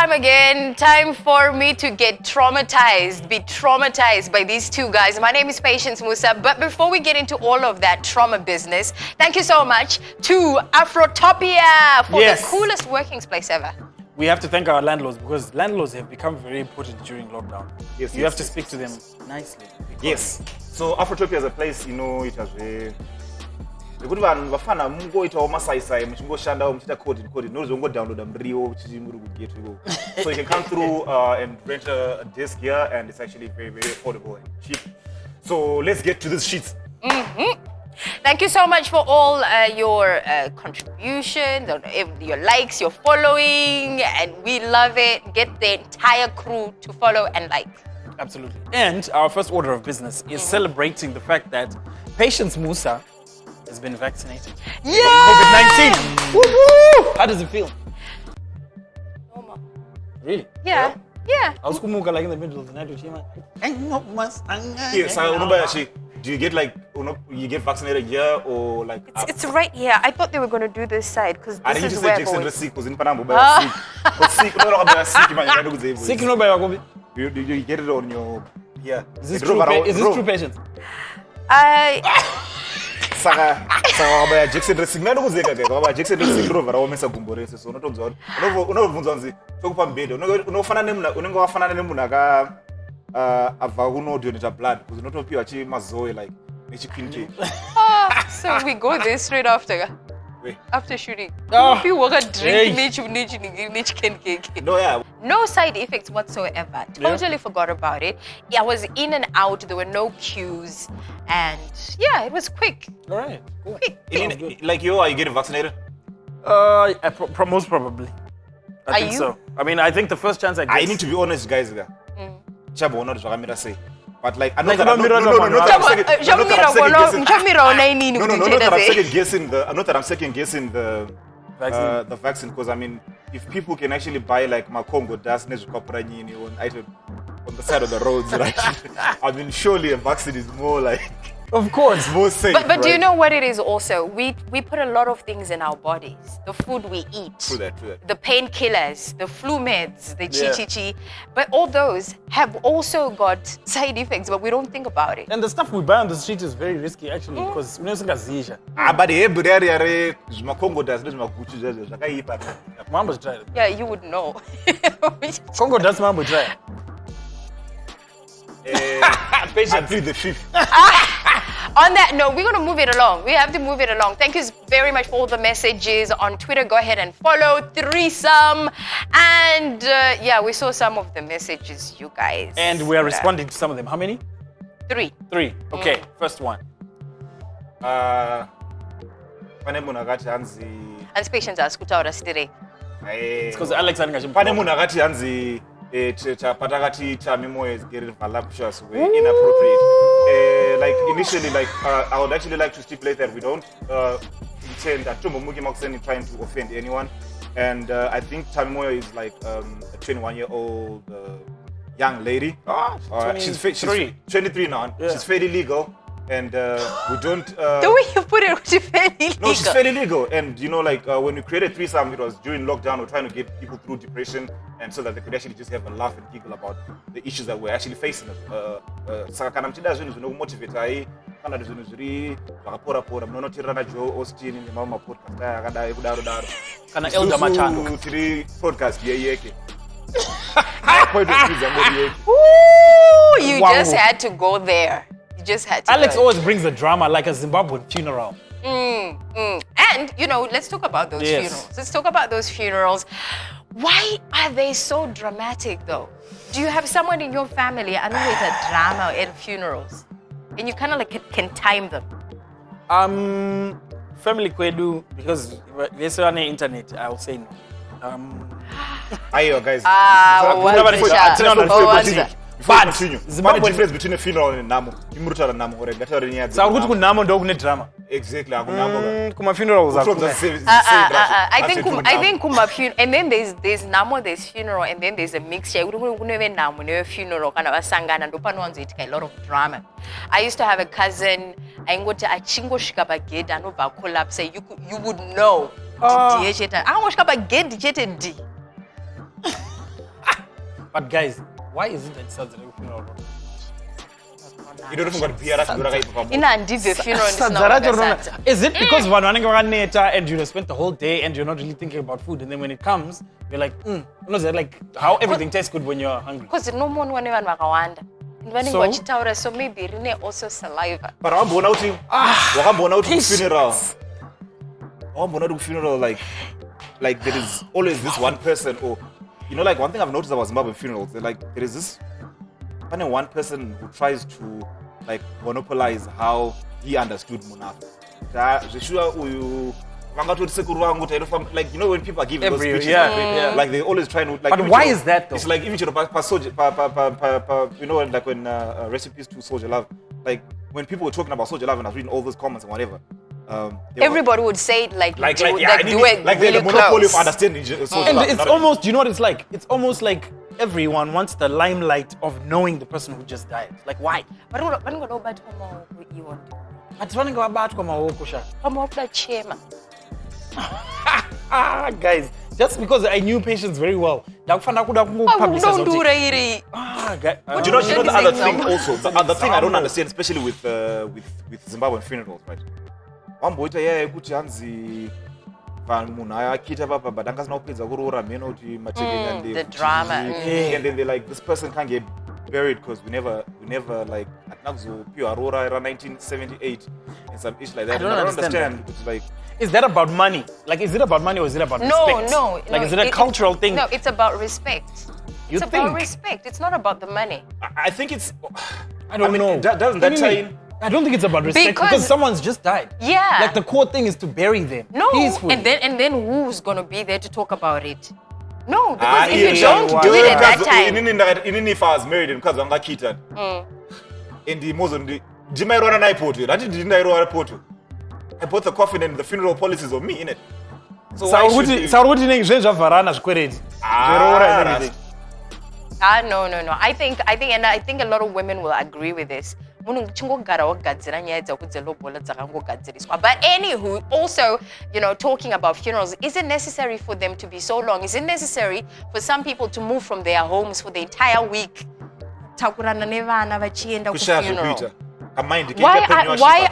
time again. Time for me to get be traumatized by these two guys. My name is Patience Musa. But before we get into all of that trauma business, thank you so much to Afrotopia for the coolest working place ever. We have to thank our landlords because landlords have become very important during lockdown. You have to speak to them nicely. Yes. So Afrotopia is a place, it has a kuti vanhu vafana mungoita masai muchingoshanda muchiita coding nozongodownloada muriwo muchiti muri kugeto ikoko. So you can come through and rent a desk here, and it's actually very, very affordable and cheap. So let's get to this sheets. Thank you so much for all your contributions, your likes, your following, and we love it. Get the entire crew to follow and like. Absolutely. And our first order of business is celebrating the fact that Patience Musa has been vaccinated. Yeah! COVID-19. Woohoo! How does it feel? Normal. Really? Yeah. I was like in the middle of the night with him. Yes, do you get you get vaccinated here or like? It's right here. I thought they were going to do this side because this is where I'm going. Sick, no, you get it on your Is this true, Patience? Saka Jackson dressing na ndokuzeka ke Jackson dressing rover awomesa gumbo rese so unotonzwa unovunzwa nzi tokupa mbede unenge wafanana nemunhu abva kunodonata blood because unotopiwa chi mazoe like nechiqueen cake. So we go there straight after. Wait. After shooting. You walk a drink niche cake. No side effects whatsoever. Totally forgot about it. I was in and out. There were no queues. And it was quick. All right. Cool. Quick. Like you, are you getting vaccinated? Most probably. I think so. I mean, I think the first chance I get. I need to be honest, guys. Chabo, not what say. But like, I'm not that I'm second guessing the vaccine, because I mean, if people can actually buy like Makongo das on the side of the roads, right? I mean, surely a vaccine is more like, of course, more safe. But do you know what it is also? We put a lot of things in our bodies. The food we eat, true that. The painkillers, the flu meds, the chi. But all those have also got side effects, but we don't think about it. And the stuff we buy on the street is very risky actually, because we don't see but the Makongo does Mambo's try it. Yeah, you would know. Congo does Mambo try. I plead the fifth. On that note, we're going to move it along. We have to move it along. Thank you very much for all the messages on Twitter. Go ahead and follow ThreeSum. And we saw some of the messages, you guys. And we are responding to some of them. How many? 3. Okay, first one. And Patience asked today. It's because Alex Hanzi patakati Tamimo is getting voluptuous way inappropriate. Like initially, I would actually like to stipulate that we don't intend that Mugi Moxen trying to offend anyone. And I think Tamimo is like a 21-year-old young lady. She's 23 now. Yeah. She's fairly legal. And we don't... the way you put it, she's fairly legal. No, she's fairly legal. And when we created ThreeSum, it was during lockdown. We're trying to get people through depression, and so that they could actually just have a laugh and giggle about the issues that we're actually facing. You just had to go there. Alex always brings the drama like a Zimbabwean funeral. And, let's talk about those funerals. Let's talk about those funerals. Why are they so dramatic, though? Do you have someone in your family and with a drama at funerals? And you kind of can time them? Family kwedu, because there's on the internet, I'll say no. Ayo, guys. But Zimbabwe difference between a funeral and Namo. Drama. Exactly. Funerals. I think and then there's Namo, there's funeral, and then there's a mixture. Funeral kind of a sangana and a lot of drama. I used to have a cousin. I go to a chingo shikabaged and over collapse. You would know. But guys, why is it that Sadzara funeral? You don't even got beer at the Inandi's funeral is not Is it because one and you spent the whole day and you're not really thinking about food, and then when it comes, you're like, like how everything tastes good when you're hungry? Because no one will ever wakawanda. When you watch it, so maybe Rene also saliva. But I'm born out to funeral. I'm born out to funeral like there is always this one person, or like one thing I've noticed about Zimbabwean funerals, like there is this one person who tries to like monopolize how he understood Munafa. Like when people are giving those speeches, like they always try to like. But why is that though? It's like even like when recipes to Soldier Love, like when people were talking about Soldier Love and I was reading all those comments and whatever. Everybody would say it like the monopoly of understanding. And it's almost, you know what it's like? It's almost like everyone wants the limelight of knowing the person who just died. Like why? But guys, just because I knew patients very well, don't do it. But you know the other thing also. The other thing I don't understand, especially with Zimbabwean funerals, right? One boy kuti hanzi vanhu akita papa but angazina kupedza kuroora mheno kuti mateke the drama and then they're like, this person can't get buried because we never like hatina kuzopiwa roora era 1978 and some ish like that. I don't understand. Like, is that about money? Like, is it about money or is it about respect? No. Like, is it a cultural thing? No, it's about respect. It's about respect. It's not about the money. I think it's. I don't know. Doesn't that tie in? I don't think it's about respect because someone's just died. Yeah. Like the core thing is to bury them peacefully. And then who's gonna be there to talk about it? No, because if you don't do it at that time. Even if I was married and because I'm not kitan. In the Mozambique, Jimairona Naipoto, that didn't I bought the coffin and the funeral policies of me in it. So what do you think? No. I think a lot of women will agree with this. But anywho, also, talking about funerals, is it necessary for them to be so long? Is it necessary for some people to move from their homes for the entire week? Why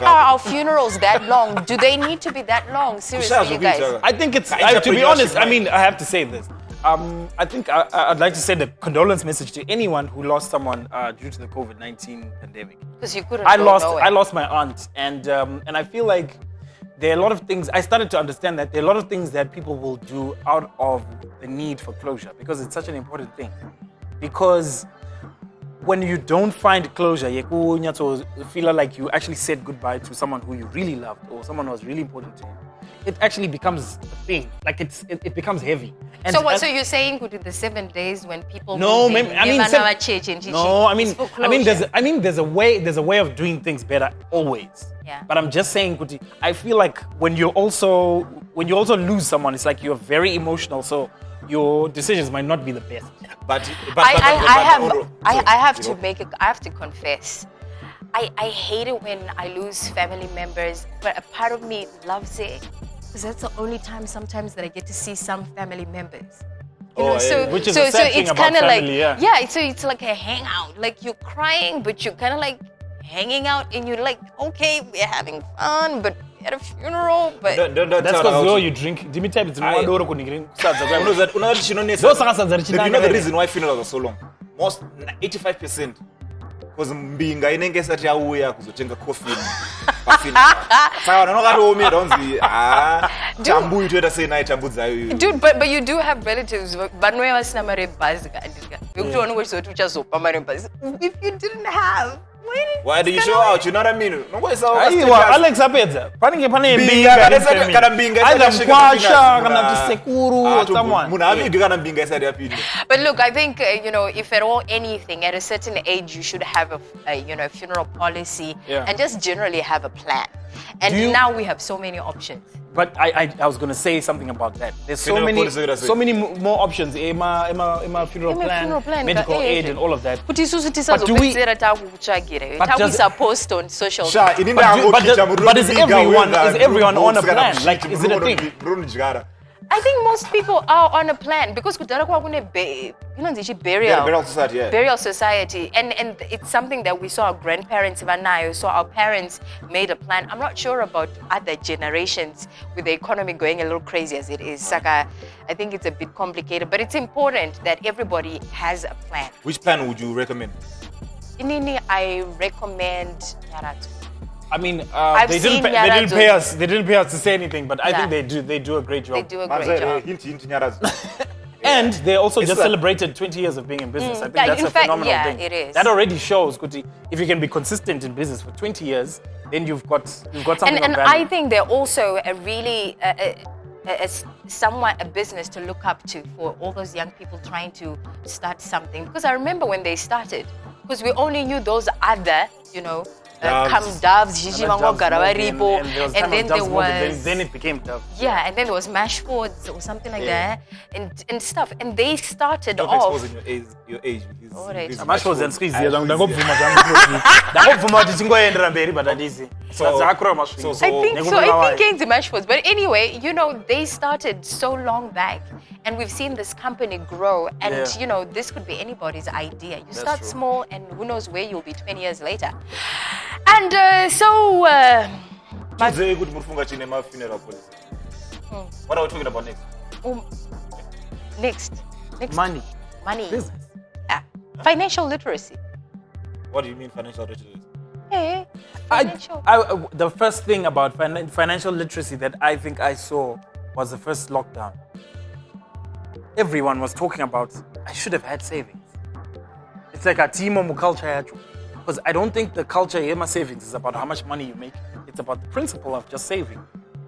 are our funerals that long? Do they need to be that long? Seriously, you guys. I think it's, to be honest, I mean, I have to say this. I think I'd like to send a condolence message to anyone who lost someone due to the COVID-19 pandemic. Because you couldn't. I lost my aunt, and I feel like there are a lot of things. I started to understand that there are a lot of things that people will do out of the need for closure because it's such an important thing. Because when you don't find closure, you feel like you actually said goodbye to someone who you really loved or someone who was really important to you. It actually becomes a thing. Like it becomes heavy. And so you're saying go to the 7 days when people there's a way of doing things better always. Yeah. But I'm just saying, Kuti, I feel like when you also lose someone, it's like you're very emotional, so your decisions might not be the best. I have to confess. I hate it when I lose family members, but a part of me loves it because that's the only time sometimes that I get to see some family members. Which is a sad thing about family, so it's like a hangout. Like you're crying, but you're kind of like hanging out, and you're like, okay, we're having fun, but at a funeral, but that's because you drink. You know the reason why funerals are so long? Most 85%. Because mbinga inenge sati yauya kuzotenga coffee saka vanokatoomera donzi chambuyi toita sei naye chambudzayo. Dude, but you do have relatives vanouya vasina mari yebhazi kaandika vekuti vanenge vachizoti uchazopa mari yebhazi. If you didn't have, why do you show out? You know what I mean? Alex apedza panenge pane mbinga either mkwasha kana sekuru or someone. Munhu avigi kana mbinga isati yapinda. But look, I think if at all anything, at a certain age, you should have a funeral policy and just generally have a plan. And now we have so many options. But I was going to say something about that. There's so many more options. Funeral plan, medical aid, and all of that. But we post on social media. But is everyone on a plan? Like, is it a thing? I think most people are on a plan because kudala kwakune burial. Burial society, yeah. Burial society, and it's something that we saw our grandparents Ivanayo, so our parents made a plan. I'm not sure about other generations with the economy going a little crazy as it is. Saka, I think it's a bit complicated, but it's important that everybody has a plan. Which plan would you recommend? Inini, I recommend Nyaratu. I mean, they seen didn't pay us. They didn't pay us to say anything, but I think they do a great job. They do a great job. And they also It's just like- celebrated 20 years of being in business. I think Yeah, that's in a fact, phenomenal yeah, thing. it is. That already shows, Kuti, if you can be consistent in business for 20 years, then you've got something And of value. I think they're also a really somewhat a business to look up to for all those young people trying to start something. Because I remember when they started, because we only knew those other, come doves, Gigi Mango Garawaribo, and then there was then it became Dove. yeah, and then there was Mashfords or something like Yeah. that, and stuff. And they started Don't off. expose your age with Alright. these Mashfords and mashfords. skis, ndangobvuma kuti tingoendera mberi but hatisi. Dzakakura masvika. so- I think it's Mashfords. But anyway, they started so long back, and we've seen this company grow. And Yeah. this could be anybody's idea. You start true. small, and who knows where you'll be 20 years later. And Tuesday, good Mufunga Chinema funeral policy. What are we talking about next? next, Money. Business. Financial literacy. What do you mean financial literacy? Hey, financial. The first thing about financial literacy that I think I saw was the first lockdown. Everyone was talking about, I should have had savings. It's like a team of culture. Because I don't think the culture of my savings is about how much money you make. It's about the principle of just saving.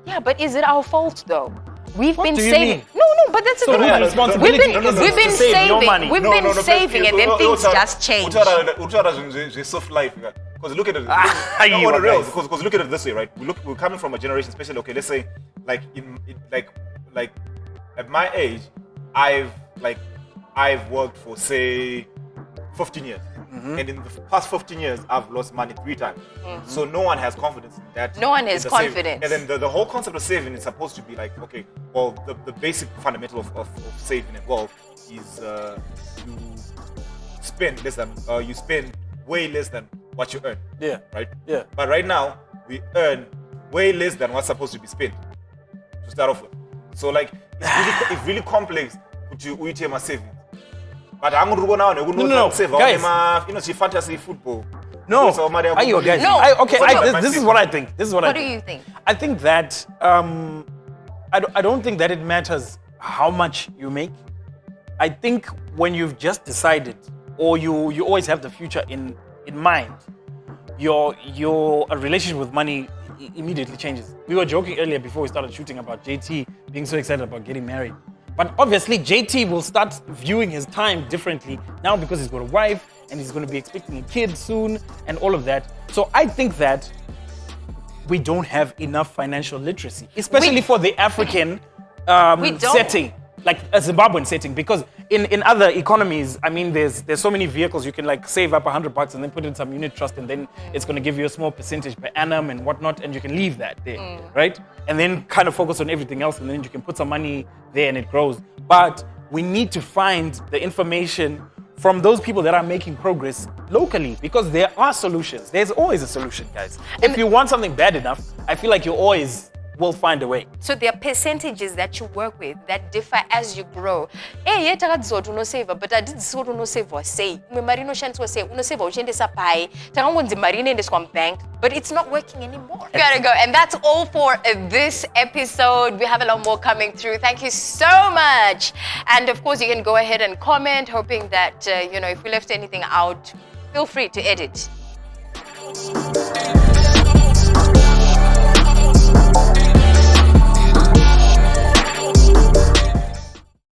Yeah, but is it our fault though? We've been do you saving. mean? No, but that's So a good the one. responsibility We've been, is we've to been save your saving. money. We've been saving, and then things just change. It's soft life. Because look at it. you On are the rails. guys. Because look at it this way, right? We're coming from a generation, especially. Okay, let's say, like like at my age, I've worked for say 15 years. And in the past 15 years, I've lost money 3 times. So no one has confidence in that. No one has in the saving. confidence. And then the whole concept of saving is supposed to be like, okay, well, the basic fundamental of saving as well is you spend less than, you spend way less than what you earn. Yeah. Right? Yeah. But right now, we earn way less than what's supposed to be spent to start off with. So like, it's really complex to UTM savings. But I'm going to go now and No, guys. Fantasy football. No, So, Maria, are you guys? No. This is what I think. What do you think? I think that I don't think that it matters how much you make. I think when you've just decided, or you always have the future in mind, your relationship with money immediately changes. We were joking earlier before we started shooting about JT being so excited about getting married. But obviously, JT will start viewing his time differently now because he's got a wife and he's going to be expecting a kid soon and all of that. So I think that we don't have enough financial literacy, especially for the African We don't. setting, like a Zimbabwean setting, because in other economies, I mean, there's so many vehicles you can like save up $100 and then put in some unit trust, and then it's going to give you a small percentage per annum and whatnot, and you can leave that there, right? And then kind of focus on everything else, and then you can put some money there and it grows. But we need to find the information from those people that are making progress locally, because there are solutions. There's always a solution, guys. If you want something bad enough, I feel like you always will find a way. So there are percentages that you work with that differ as you grow. Hey, yet I got no saver, but I did so no save or say. Marino chance was say, no save or change a pie. Tangon the marine in this bank, but it's not working anymore. Gotta go. And that's all for this episode. We have a lot more coming through. Thank you so much. And of course, you can go ahead and comment, hoping that, if we left anything out, feel free to edit.